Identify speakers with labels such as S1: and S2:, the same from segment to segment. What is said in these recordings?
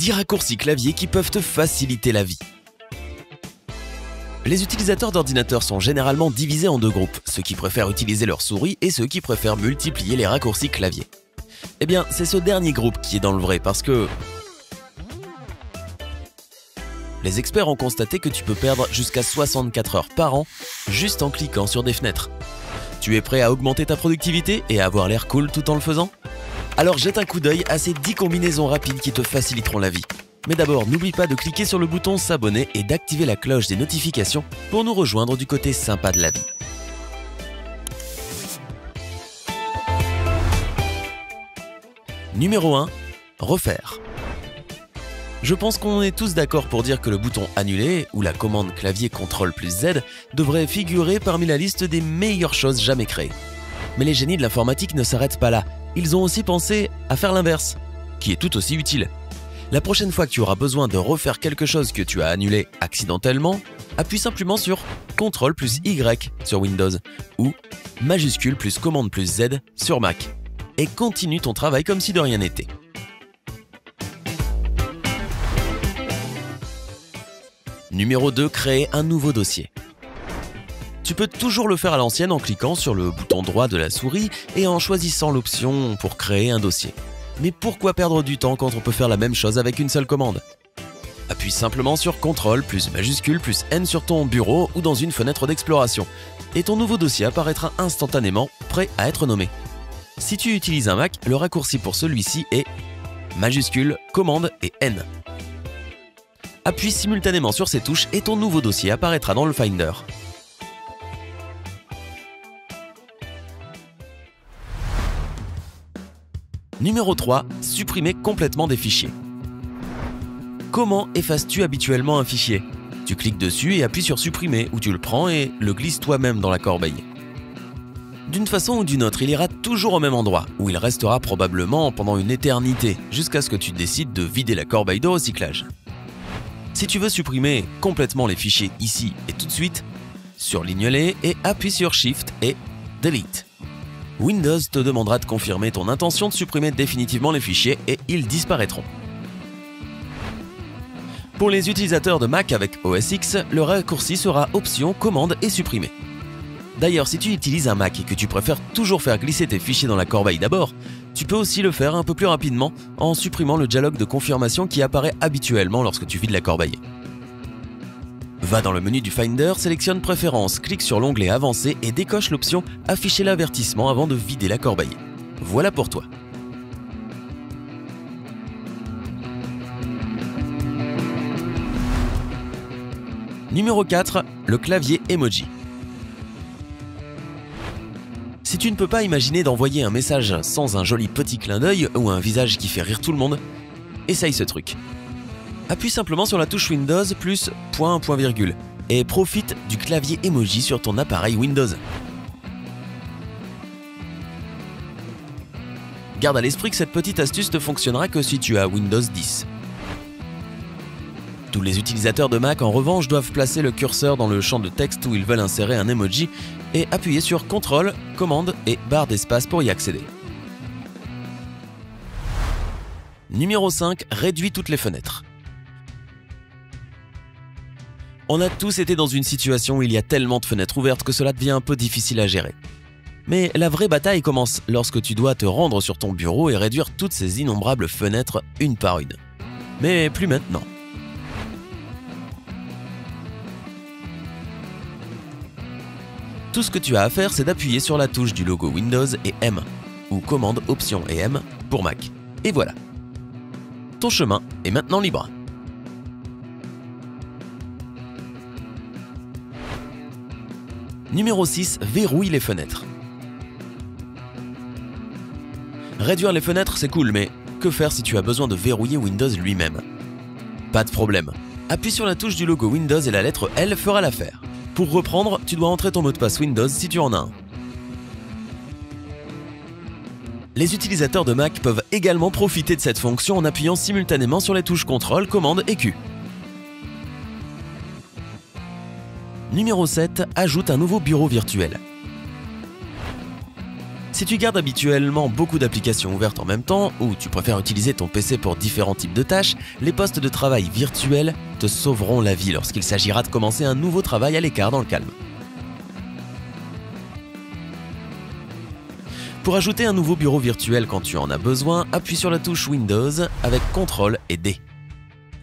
S1: 10 raccourcis clavier qui peuvent te faciliter la vie. Les utilisateurs d'ordinateurs sont généralement divisés en deux groupes, ceux qui préfèrent utiliser leur souris et ceux qui préfèrent multiplier les raccourcis clavier. Eh bien, c'est ce dernier groupe qui est dans le vrai parce que les experts ont constaté que tu peux perdre jusqu'à 64 heures par an juste en cliquant sur des fenêtres. Tu es prêt à augmenter ta productivité et à avoir l'air cool tout en le faisant? Alors jette un coup d'œil à ces 10 combinaisons rapides qui te faciliteront la vie. Mais d'abord, n'oublie pas de cliquer sur le bouton s'abonner et d'activer la cloche des notifications pour nous rejoindre du côté sympa de la vie. Numéro 1. Refaire. Je pense qu'on est tous d'accord pour dire que le bouton annuler ou la commande clavier CTRL+Z devrait figurer parmi la liste des meilleures choses jamais créées. Mais les génies de l'informatique ne s'arrêtent pas là. Ils ont aussi pensé à faire l'inverse, qui est tout aussi utile. La prochaine fois que tu auras besoin de refaire quelque chose que tu as annulé accidentellement, appuie simplement sur CTRL+Y sur Windows ou majuscule plus commande plus Z sur Mac et continue ton travail comme si de rien n'était. Numéro 2. Créer un nouveau dossier. Tu peux toujours le faire à l'ancienne en cliquant sur le bouton droit de la souris et en choisissant l'option pour créer un dossier. Mais pourquoi perdre du temps quand on peut faire la même chose avec une seule commande? Appuie simplement sur CTRL plus majuscule plus N sur ton bureau ou dans une fenêtre d'exploration et ton nouveau dossier apparaîtra instantanément prêt à être nommé. Si tu utilises un Mac, le raccourci pour celui-ci est majuscule, commande et N. Appuie simultanément sur ces touches et ton nouveau dossier apparaîtra dans le Finder. Numéro 3. Supprimer complètement des fichiers. Comment effaces-tu habituellement un fichier? Tu cliques dessus et appuies sur supprimer ou tu le prends et le glisses toi-même dans la corbeille. D'une façon ou d'une autre, il ira toujours au même endroit, où il restera probablement pendant une éternité, jusqu'à ce que tu décides de vider la corbeille de recyclage. Si tu veux supprimer complètement les fichiers ici et tout de suite, surligne-les et appuie sur Shift et Delete. Windows te demandera de confirmer ton intention de supprimer définitivement les fichiers et ils disparaîtront. Pour les utilisateurs de Mac avec OS X, le raccourci sera Option, Commande et Supprimer. D'ailleurs, si tu utilises un Mac et que tu préfères toujours faire glisser tes fichiers dans la corbeille d'abord, tu peux aussi le faire un peu plus rapidement en supprimant le dialogue de confirmation qui apparaît habituellement lorsque tu vides la corbeille. Va dans le menu du Finder, sélectionne Préférences, clique sur l'onglet Avancé et décoche l'option Afficher l'avertissement avant de vider la corbeille. Voilà pour toi. Numéro 4. Le clavier emoji. Si tu ne peux pas imaginer d'envoyer un message sans un joli petit clin d'œil ou un visage qui fait rire tout le monde, essaye ce truc. Appuie simplement sur la touche Windows plus point, point virgule et profite du clavier emoji sur ton appareil Windows. Garde à l'esprit que cette petite astuce ne fonctionnera que si tu as Windows 10. Tous les utilisateurs de Mac en revanche doivent placer le curseur dans le champ de texte où ils veulent insérer un emoji et appuyer sur CTRL, commande et barre d'espace pour y accéder. Numéro 5. Réduis toutes les fenêtres. On a tous été dans une situation où il y a tellement de fenêtres ouvertes que cela devient un peu difficile à gérer. Mais la vraie bataille commence lorsque tu dois te rendre sur ton bureau et réduire toutes ces innombrables fenêtres une par une. Mais plus maintenant. Tout ce que tu as à faire, c'est d'appuyer sur la touche du logo Windows et M, ou commande Option et M pour Mac. Et voilà. Ton chemin est maintenant libre. Numéro 6. Verrouille les fenêtres. Réduire les fenêtres, c'est cool, mais que faire si tu as besoin de verrouiller Windows lui-même? Pas de problème. Appuie sur la touche du logo Windows et la lettre L fera l'affaire. Pour reprendre, tu dois entrer ton mot de passe Windows si tu en as un. Les utilisateurs de Mac peuvent également profiter de cette fonction en appuyant simultanément sur les touches CTRL, commande et Q. Numéro 7. Ajoute un nouveau bureau virtuel. Si tu gardes habituellement beaucoup d'applications ouvertes en même temps, ou tu préfères utiliser ton PC pour différents types de tâches, les postes de travail virtuels te sauveront la vie lorsqu'il s'agira de commencer un nouveau travail à l'écart dans le calme. Pour ajouter un nouveau bureau virtuel quand tu en as besoin, appuie sur la touche Windows avec CTRL et D.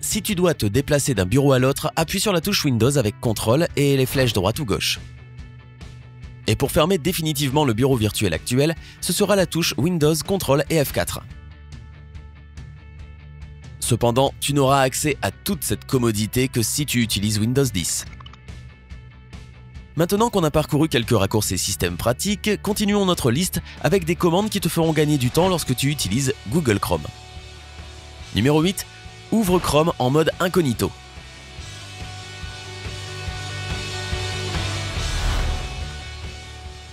S1: Si tu dois te déplacer d'un bureau à l'autre, appuie sur la touche Windows avec CTRL et les flèches droite ou gauche. Et pour fermer définitivement le bureau virtuel actuel, ce sera la touche Windows, CTRL et F4. Cependant, tu n'auras accès à toute cette commodité que si tu utilises Windows 10. Maintenant qu'on a parcouru quelques raccourcis système pratiques, continuons notre liste avec des commandes qui te feront gagner du temps lorsque tu utilises Google Chrome. Numéro 8. Ouvre Chrome en mode incognito.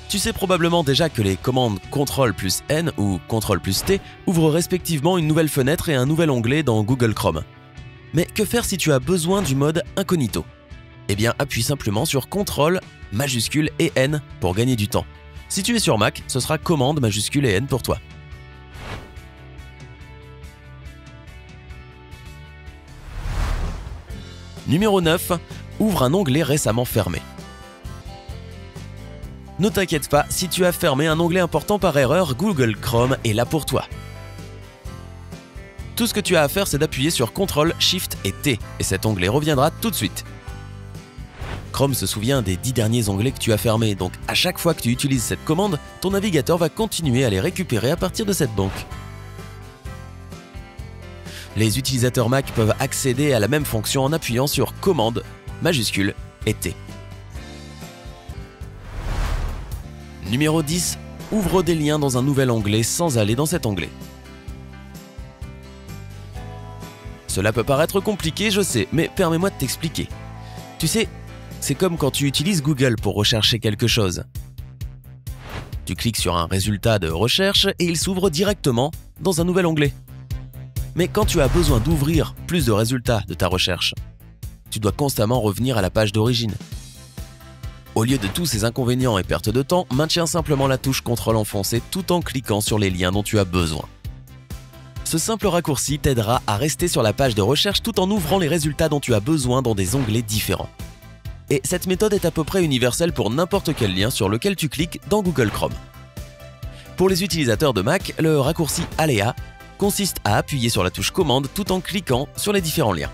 S1: Tu sais probablement déjà que les commandes CTRL plus N ou CTRL plus T ouvrent respectivement une nouvelle fenêtre et un nouvel onglet dans Google Chrome. Mais que faire si tu as besoin du mode incognito? Eh bien, appuie simplement sur CTRL majuscule et N pour gagner du temps. Si tu es sur Mac, ce sera commande majuscule et N pour toi. Numéro 9. Ouvre un onglet récemment fermé. Ne t'inquiète pas, si tu as fermé un onglet important par erreur, Google Chrome est là pour toi. Tout ce que tu as à faire, c'est d'appuyer sur CTRL, SHIFT et T, et cet onglet reviendra tout de suite. Chrome se souvient des 10 derniers onglets que tu as fermés, donc à chaque fois que tu utilises cette commande, ton navigateur va continuer à les récupérer à partir de cette banque. Les utilisateurs Mac peuvent accéder à la même fonction en appuyant sur commande, majuscule et T. Numéro 10. Ouvre des liens dans un nouvel onglet sans aller dans cet onglet. Cela peut paraître compliqué, je sais, mais permets-moi de t'expliquer. Tu sais, c'est comme quand tu utilises Google pour rechercher quelque chose. Tu cliques sur un résultat de recherche et il s'ouvre directement dans un nouvel onglet. Mais quand tu as besoin d'ouvrir plus de résultats de ta recherche, tu dois constamment revenir à la page d'origine. Au lieu de tous ces inconvénients et pertes de temps, maintiens simplement la touche CTRL enfoncée tout en cliquant sur les liens dont tu as besoin. Ce simple raccourci t'aidera à rester sur la page de recherche tout en ouvrant les résultats dont tu as besoin dans des onglets différents. Et cette méthode est à peu près universelle pour n'importe quel lien sur lequel tu cliques dans Google Chrome. Pour les utilisateurs de Mac, le raccourci Aléa consiste à appuyer sur la touche commande tout en cliquant sur les différents liens.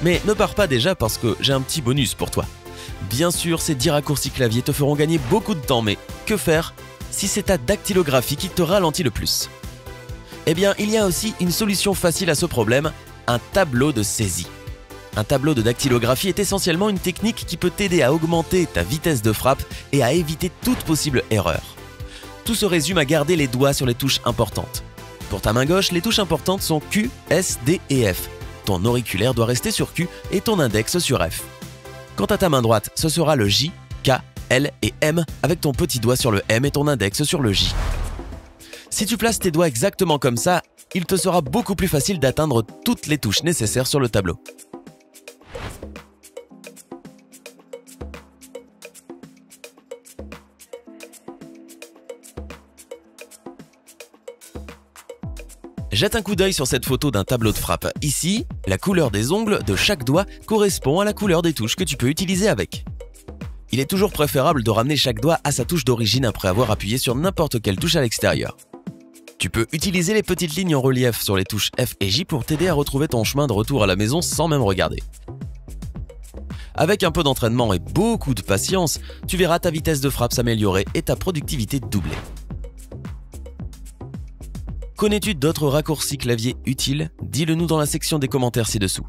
S1: Mais ne pars pas déjà parce que j'ai un petit bonus pour toi. Bien sûr, ces 10 raccourcis clavier te feront gagner beaucoup de temps, mais que faire si c'est ta dactylographie qui te ralentit le plus? Eh bien, il y a aussi une solution facile à ce problème, un tableau de saisie. Un tableau de dactylographie est essentiellement une technique qui peut t'aider à augmenter ta vitesse de frappe et à éviter toute possible erreur. Tout se résume à garder les doigts sur les touches importantes. Pour ta main gauche, les touches importantes sont Q, S, D et F. Ton auriculaire doit rester sur Q et ton index sur F. Quant à ta main droite, ce sera le J, K, L et M avec ton petit doigt sur le M et ton index sur le J. Si tu places tes doigts exactement comme ça, il te sera beaucoup plus facile d'atteindre toutes les touches nécessaires sur le tableau. Jette un coup d'œil sur cette photo d'un tableau de frappe. Ici, la couleur des ongles de chaque doigt correspond à la couleur des touches que tu peux utiliser avec. Il est toujours préférable de ramener chaque doigt à sa touche d'origine après avoir appuyé sur n'importe quelle touche à l'extérieur. Tu peux utiliser les petites lignes en relief sur les touches F et J pour t'aider à retrouver ton chemin de retour à la maison sans même regarder. Avec un peu d'entraînement et beaucoup de patience, tu verras ta vitesse de frappe s'améliorer et ta productivité doubler. Connais-tu d'autres raccourcis clavier utiles? Dis-le nous dans la section des commentaires ci-dessous.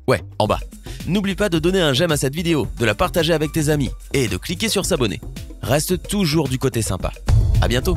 S1: Ouais, en bas. N'oublie pas de donner un j'aime à cette vidéo, de la partager avec tes amis et de cliquer sur s'abonner. Reste toujours du côté sympa. À bientôt!